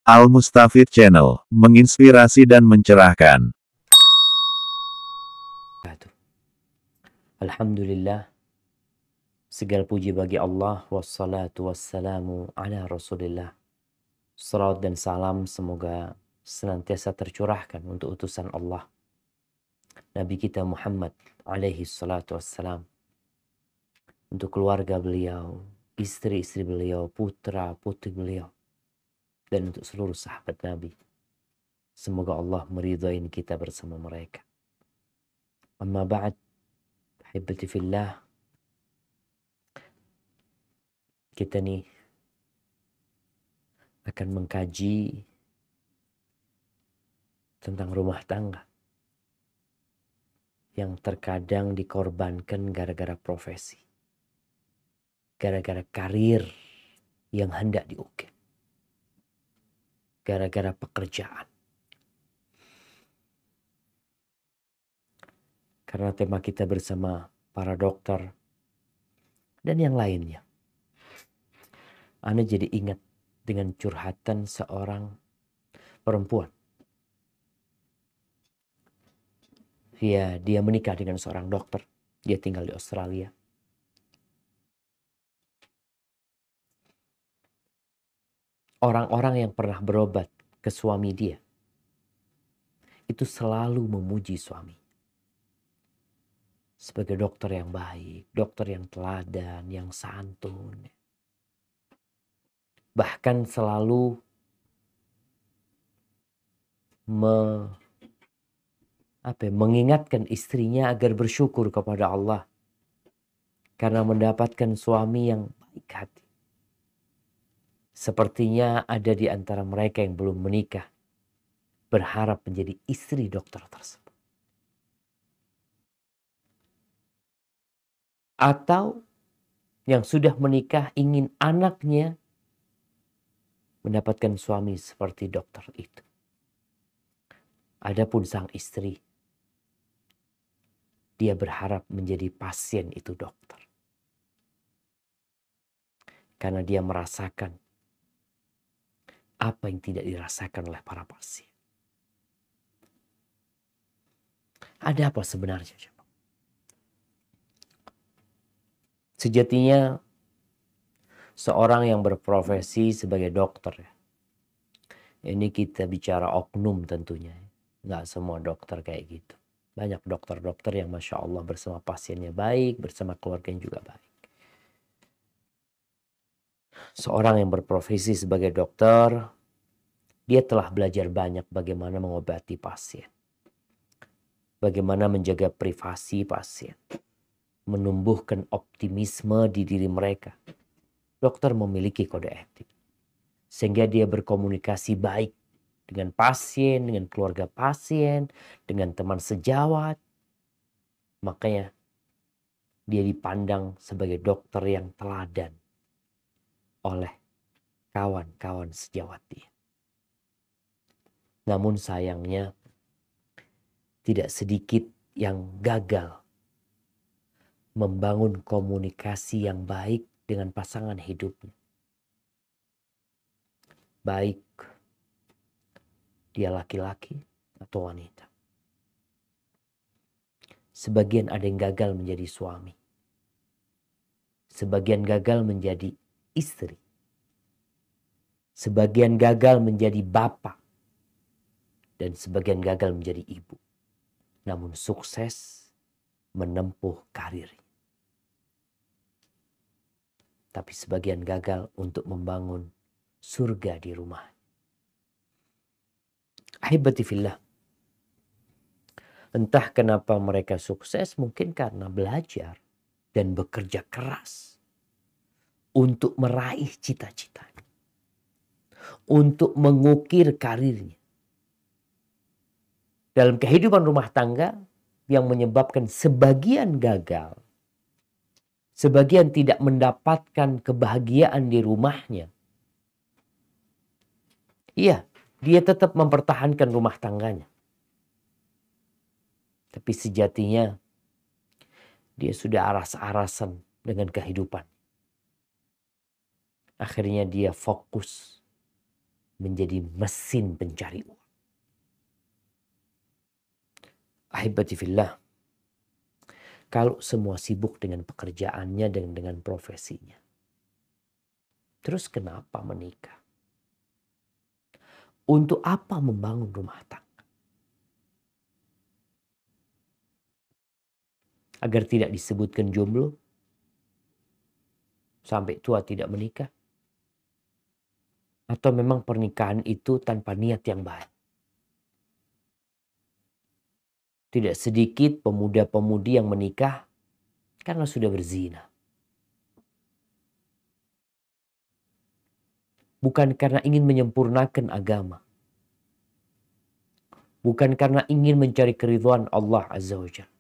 Al-Mustafid Channel, menginspirasi dan mencerahkan. Alhamdulillah, segala puji bagi Allah, wassalatu wassalamu ala Rasulillah. Salawat dan salam semoga senantiasa tercurahkan untuk utusan Allah, Nabi kita Muhammad alaihi salatu wassalam, untuk keluarga beliau, istri-istri beliau, putra-putri beliau, dan untuk seluruh sahabat Nabi. Semoga Allah meridhai kita bersama mereka. Amma ba'd, ahibati fillah, kita nih akan mengkaji tentang rumah tangga yang terkadang dikorbankan gara-gara profesi, gara-gara karir yang hendak diukir, gara-gara pekerjaan. Karena tema kita bersama para dokter dan yang lainnya, Ana jadi ingat dengan curhatan seorang perempuan. Dia menikah dengan seorang dokter. Dia tinggal di Australia. Orang-orang yang pernah berobat ke suami dia itu selalu memuji suami sebagai dokter yang baik, dokter yang teladan, yang santun. Bahkan selalu mengingatkan istrinya agar bersyukur kepada Allah karena mendapatkan suami yang baik hati. Sepertinya ada di antara mereka yang belum menikah berharap menjadi istri dokter tersebut. Atau yang sudah menikah ingin anaknya mendapatkan suami seperti dokter itu. Adapun sang istri, dia berharap menjadi pasien itu dokter. Karena dia merasakan apa yang tidak dirasakan oleh para pasien. Ada apa sebenarnya? Sejatinya seorang yang berprofesi sebagai dokter, ini kita bicara oknum tentunya, nggak semua dokter kayak gitu. Banyak dokter-dokter yang Masya Allah bersama pasiennya baik, bersama keluarganya juga baik. Seorang yang berprofesi sebagai dokter, dia telah belajar banyak bagaimana mengobati pasien. Bagaimana menjaga privasi pasien. Menumbuhkan optimisme di diri mereka. Dokter memiliki kode etik. Sehingga dia berkomunikasi baik dengan pasien, dengan keluarga pasien, dengan teman sejawat. Makanya dia dipandang sebagai dokter yang teladan oleh kawan-kawan sejawat dia. Namun sayangnya tidak sedikit yang gagal membangun komunikasi yang baik dengan pasangan hidupnya. Baik dia laki-laki atau wanita. Sebagian ada yang gagal menjadi suami. Sebagian gagal menjadi istri. Sebagian gagal menjadi bapak. Dan sebagian gagal menjadi ibu. Namun sukses menempuh karir. Tapi sebagian gagal untuk membangun surga di rumah. Ahibati fillah. Entah kenapa mereka sukses, mungkin karena belajar dan bekerja keras untuk meraih cita-citanya. Untuk mengukir karirnya. Dalam kehidupan rumah tangga yang menyebabkan sebagian gagal, sebagian tidak mendapatkan kebahagiaan di rumahnya. Iya, dia tetap mempertahankan rumah tangganya. Tapi sejatinya dia sudah aras-arasan dengan kehidupan. Akhirnya dia fokus menjadi mesin pencari uang. Ahibati fillah, kalau semua sibuk dengan pekerjaannya dan dengan profesinya, terus kenapa menikah? Untuk apa membangun rumah tangga? Agar tidak disebutkan jomblo? Sampai tua tidak menikah? Atau memang pernikahan itu tanpa niat yang baik? Tidak sedikit pemuda-pemudi yang menikah karena sudah berzina. Bukan karena ingin menyempurnakan agama. Bukan karena ingin mencari keridhaan Allah Azza wa Jalla.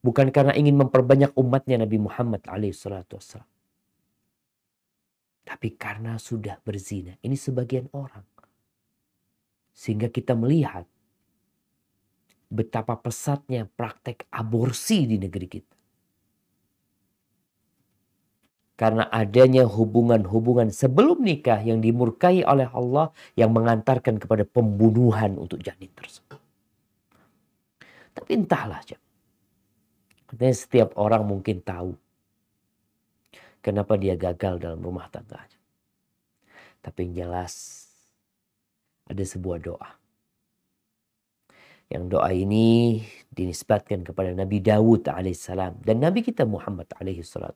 Bukan karena ingin memperbanyak umatnya Nabi Muhammad SAW. Tapi karena sudah berzina. Ini sebagian orang. Sehingga kita melihat betapa pesatnya praktek aborsi di negeri kita. Karena adanya hubungan-hubungan sebelum nikah yang dimurkai oleh Allah yang mengantarkan kepada pembunuhan untuk janin tersebut. Tapi entahlah, katanya setiap orang mungkin tahu kenapa dia gagal dalam rumah tangganya. Tapi yang jelas ada sebuah doa. Yang doa ini dinisbatkan kepada Nabi Dawud alaihissalam dan Nabi kita Muhammad alaihissalam.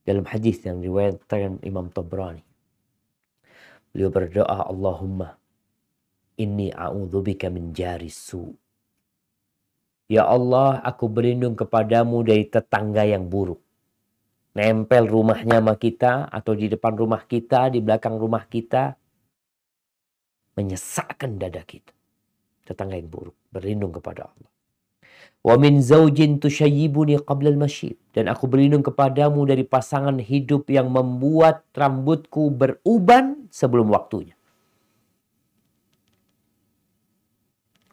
Dalam hadis yang diriwayatkan Imam Tabrani, beliau berdoa, Allahumma inni a'udzubika min jaris su. Ya Allah, aku berlindung kepadamu dari tetangga yang buruk. Nempel rumahnya sama kita atau di depan rumah kita, di belakang rumah kita, menyesakkan dada kita. Tetangga yang buruk, berlindung kepada Allah. Wa min zaujin tushayyibuni qabla al-masyib, dan aku berlindung kepadamu dari pasangan hidup yang membuat rambutku beruban sebelum waktunya.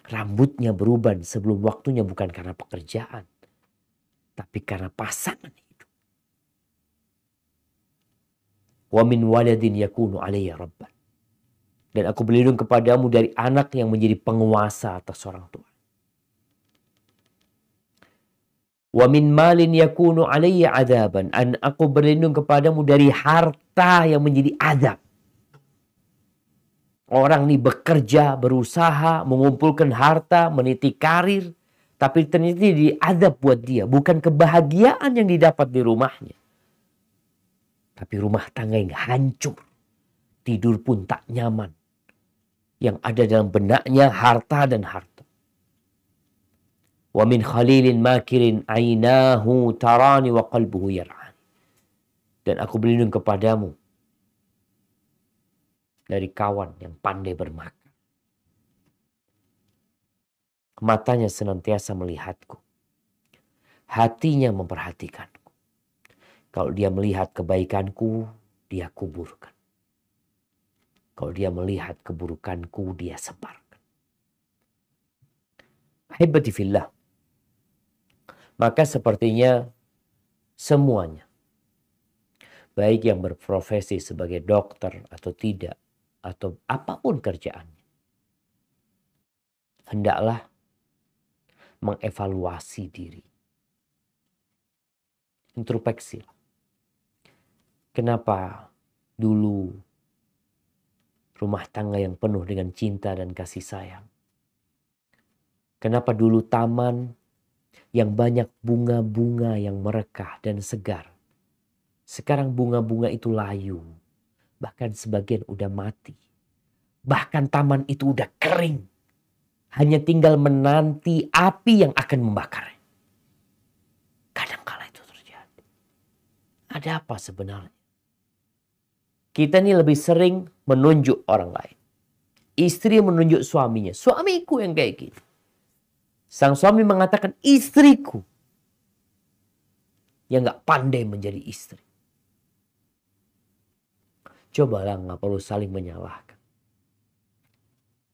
Rambutnya beruban sebelum waktunya bukan karena pekerjaan, tapi karena pasangan hidup. Wa min waladin yakunu alayya rabban, dan aku berlindung kepadamu dari anak yang menjadi penguasa atas orang tua. Wa min malin yakunu alayya adzaban, dan aku berlindung kepadamu dari harta yang menjadi azab. Orang nih bekerja, berusaha, mengumpulkan harta, meniti karir, tapi ternyata jadi azab buat dia. Bukan kebahagiaan yang didapat di rumahnya, tapi rumah tangga yang hancur. Tidur pun tak nyaman. Yang ada dalam benaknya harta dan harta. Wa min khalilin makirin ainahu tarani wa qalbuhu yar'ani, dan aku berlindung kepadamu dari kawan yang pandai bermakar. Matanya senantiasa melihatku, hatinya memperhatikanku. Kalau dia melihat kebaikanku, dia kuburkan. Kalau dia melihat keburukanku, dia sebarkan. Ahibati fillah, maka sepertinya semuanya, baik yang berprofesi sebagai dokter atau tidak, atau apapun kerjaannya, hendaklah mengevaluasi diri. Introspeksi. Kenapa dulu rumah tangga yang penuh dengan cinta dan kasih sayang? Kenapa dulu taman yang banyak bunga-bunga yang merekah dan segar, sekarang bunga-bunga itu layu, bahkan sebagian udah mati, bahkan taman itu udah kering, hanya tinggal menanti api yang akan membakarnya. Kadangkala itu terjadi. Ada apa sebenarnya? Kita ini lebih sering menunjuk orang lain. Istri menunjuk suaminya, suamiku yang kayak gitu. Sang suami mengatakan istriku yang gak pandai menjadi istri. Cobalah gak perlu saling menyalahkan,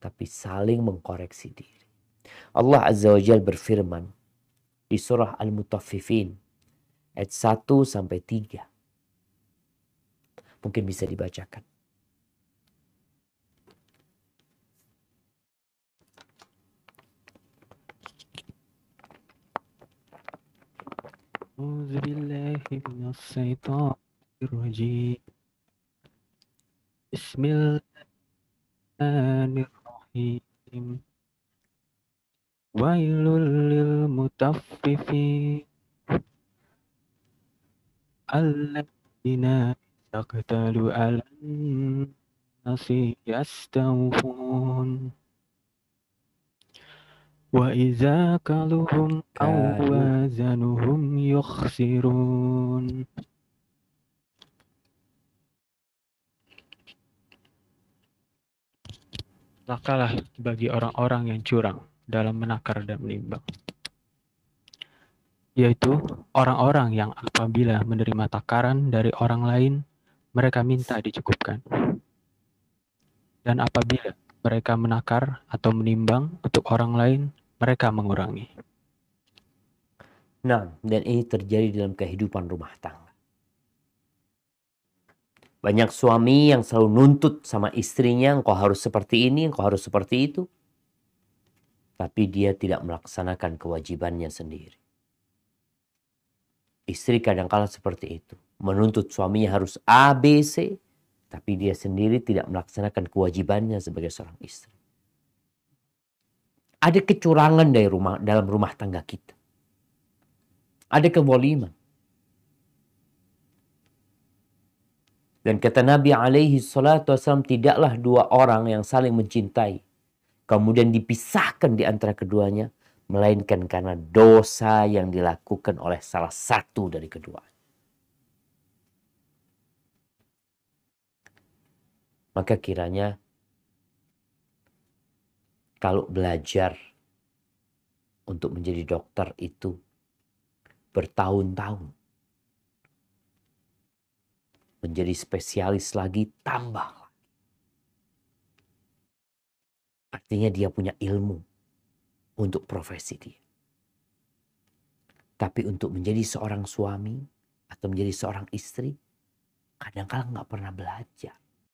tapi saling mengkoreksi diri. Allah Azza wa Jalla berfirman di surah Al-Mutaffifin ayat 1-3. Mungkin bisa dibacakan. أعوذ بالله من الشيطان الرجيم بسم الله الرحمن الرحيم ويل للمطففين الذين إذا اكتالوا على الناس يستوفون وإذا كالوهم أو Kalu. وزنهم يخسرون. Celakalah bagi orang-orang yang curang dalam menakar dan menimbang, yaitu orang-orang yang apabila menerima takaran dari orang lain, mereka minta dicukupkan. Dan apabila mereka menakar atau menimbang untuk orang lain, mereka mengurangi. Nah, dan ini terjadi dalam kehidupan rumah tangga. Banyak suami yang selalu nuntut sama istrinya, engkau harus seperti ini, engkau harus seperti itu. Tapi dia tidak melaksanakan kewajibannya sendiri. Istri kadang-kala seperti itu. Menuntut suaminya harus A, B, C. Tapi dia sendiri tidak melaksanakan kewajibannya sebagai seorang istri. Ada kecurangan dalam rumah tangga kita. Ada kezaliman. Dan kata Nabi alaihi salatu wasallam, tidaklah dua orang yang saling mencintai kemudian dipisahkan di antara keduanya, melainkan karena dosa yang dilakukan oleh salah satu dari keduanya. Maka kiranya kalau belajar untuk menjadi dokter itu bertahun-tahun, menjadi spesialis lagi tambah. Artinya dia punya ilmu untuk profesi dia. Tapi untuk menjadi seorang suami atau menjadi seorang istri, kadang-kadang nggak pernah belajar.